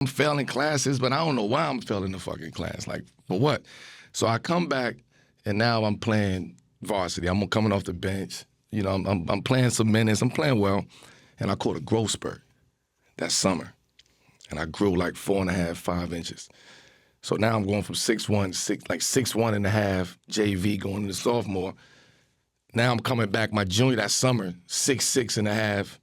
I'm failing classes, but I don't know why I'm failing the fucking class. Like, for what? So I come back, and now I'm playing varsity. I'm coming off the bench. You know, I'm playing some minutes. I'm playing well, and I caught a growth spurt that summer, and I grew like 4.5, 5 inches. So now I'm going from 6'1", 6'1.5", JV, going into sophomore. Now I'm coming back my junior that summer, 6'6.5".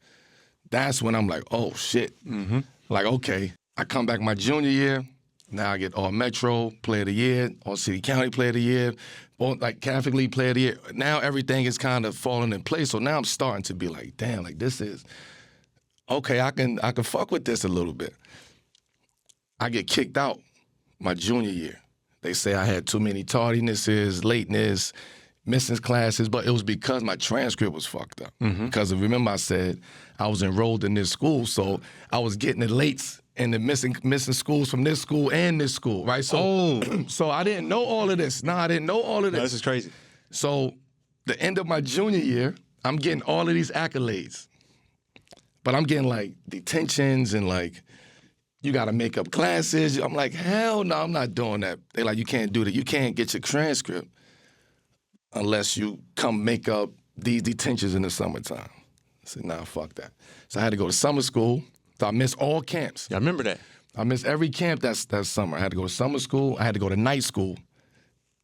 That's when I'm like, oh, shit. Mm-hmm. Like, okay. I come back my junior year. Now I get All-Metro Player of the Year, All-City County Player of the Year, like Catholic League Player of the Year. Now everything is kind of falling in place. So now I'm starting to be like, damn, like this is, okay, I can fuck with this a little bit. I get kicked out my junior year. They say I had too many tardinesses, lateness, missing classes, but it was because my transcript was fucked up. Mm-hmm. Because remember I said I was enrolled in this school, so I was getting the lates and the missing schools from this school and this school, right? So, so I didn't know all of this. I didn't know all of this. No, this is crazy. So the end of my junior year, I'm getting all of these accolades, but I'm getting like detentions and like, you got to make up classes. I'm like, hell no, I'm not doing that. They're like, you can't do that. You can't get your transcript unless you come make up these detentions in the summertime. I said, nah, fuck that. So I had to go to summer school. So I missed all camps. Yeah, I remember that. I missed every camp that summer. I had to go to summer school. I had to go to night school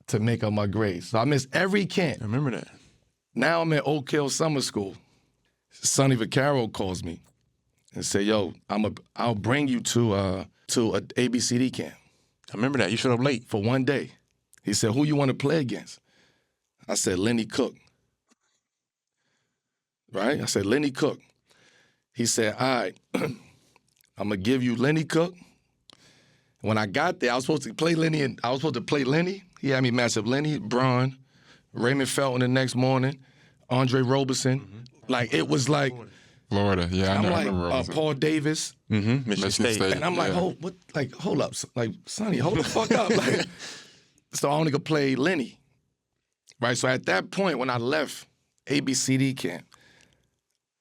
to make up my grades. So I missed every camp. I remember that. Now I'm at Oak Hill Summer School. Sonny Vaccaro calls me and say, yo, I'll bring you to a ABCD camp. I remember that. You showed up late. For one day. He said, who you want to play against? I said, Lenny Cook. Right? I said, Lenny Cook. He said, all right, I'm going to give you Lenny Cook. When I got there, I was supposed to play Lenny. He had me match up Lenny, Braun, Raymond Felton the next morning, Andre Roberson. Mm-hmm. Like, it was like... Florida, yeah, I remember Roberson. Paul Davis. Mm-hmm. Michigan State. And I'm like, hold up. Like, Sonny, hold the fuck up. Like, so I only could play Lenny. Right? So at that point, when I left ABCD camp,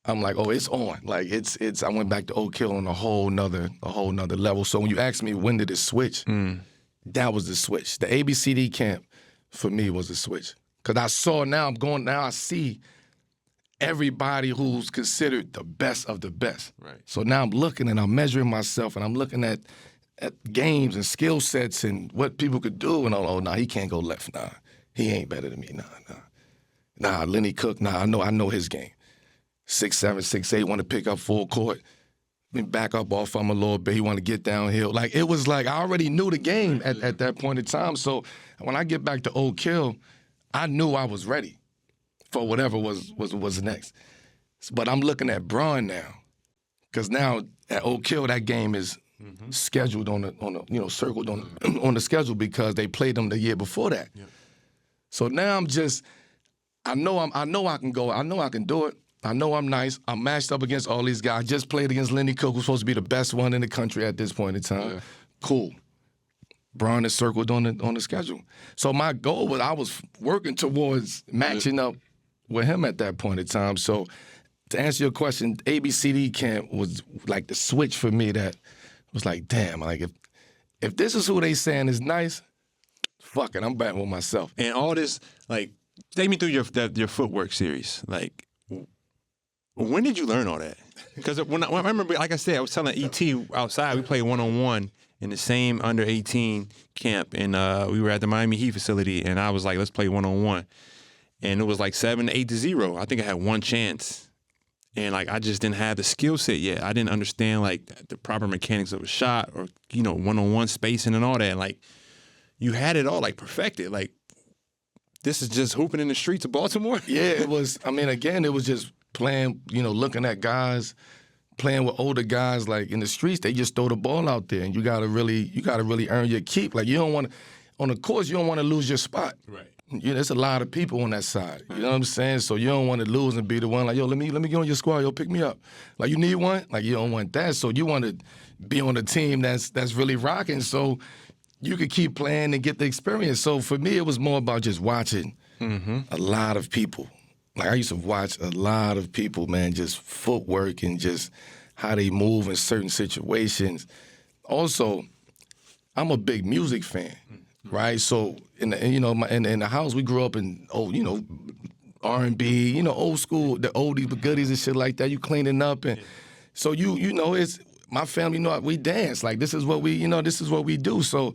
I'm like, oh, it's on. Like, it's. I went back to Oak Hill on a whole nother level. So when you ask me when did it switch, that was the switch. The ABCD camp for me was the switch. Because I saw now I see everybody who's considered the best of the best. Right. So now I'm looking and I'm measuring myself and I'm looking at games and skill sets and what people could do. And nah, he can't go left. Nah, he ain't better than me. Nah, Lenny Cook. Nah, I know his game. 6'7", 6'8", want to pick up full court. Then back up off him a little bit. He want to get downhill. Like, it was like I already knew the game at that point in time. So when I get back to Oak Hill, I knew I was ready for whatever was next. But I'm looking at Braun now, because now at Oak Hill that game is scheduled circled on the schedule because they played them the year before that. Yeah. So now I know I can go. I know I can do it. I know I'm nice. I'm matched up against all these guys. I just played against Lenny Cook, who's supposed to be the best one in the country at this point in time. Yeah. Cool. Braun is circled on the schedule. So my goal was I was working towards matching up with him at that point in time. So to answer your question, ABCD camp was like the switch for me that was like, damn, like if this is who they saying is nice, fuck it, I'm batting with myself. And all this, like, take me through your footwork series. Like, when did you learn all that? Because when I remember, like I said, I was telling E.T. outside, we played one-on-one in the same under-18 camp, and we were at the Miami Heat facility, and I was like, let's play one-on-one. And it was like 7-8-0. I think I had one chance. And, like, I just didn't have the skill set yet. I didn't understand, like, the proper mechanics of a shot or, one-on-one spacing and all that. Like, you had it all, like, perfected. Like, this is just hooping in the streets of Baltimore? Yeah, it was. I mean, again, it was just playing, looking at guys, playing with older guys, like in the streets, they just throw the ball out there, and you gotta really earn your keep. Like, you don't want to, on the course, you don't want to lose your spot. Right. There's a lot of people on that side. You know what I'm saying? So you don't want to lose and be the one like, yo, let me get on your squad. Yo, pick me up. Like, you need one? Like, you don't want that. So you want to be on a team that's really rocking, so you could keep playing and get the experience. So for me, it was more about just watching a lot of people. Like, I used to watch a lot of people, man, just footwork and just how they move in certain situations. also, I'm a big music fan, right? So in the house we grew up in R&B, old school, the oldies but goodies and shit like that. You cleaning up and so it's my family we dance. Like this is what we do. So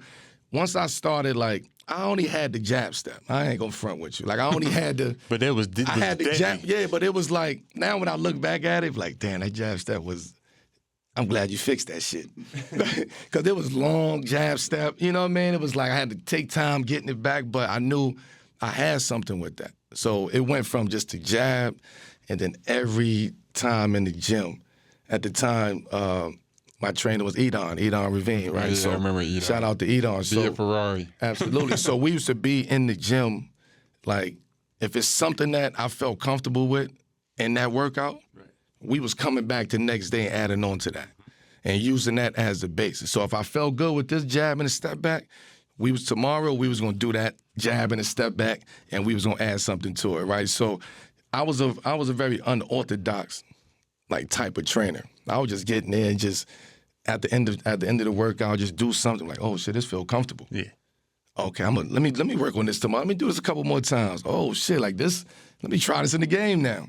once I started, like, I only had the jab step. I ain't gonna front with you. Like, I only had the. But that was. I had the jab. Yeah, but it was like, now when I look back at it, like, damn, that jab step was. I'm glad you fixed that shit. Because it was long jab step. You know what I mean? It was like I had to take time getting it back, but I knew I had something with that. So it went from just the jab, and then every time in the gym, at the time. My trainer was Edon Ravine, right? Yeah, so I remember Edon. Shout out to Edon. Via Ferrari. Absolutely. So we used to be in the gym, like, if it's something that I felt comfortable with in that workout, we was coming back the next day and adding on to that and using that as the basis. So if I felt good with this jab and a step back, tomorrow we was gonna do that jab and a step back, and we was gonna add something to it, right? So I was a very unorthodox, like, type of trainer. I was just getting there and just at the end of the workout, just do something like, oh shit, this feel comfortable. Yeah. Okay, let me work on this tomorrow. Let me do this a couple more times. Oh shit, like this. Let me try this in the game now.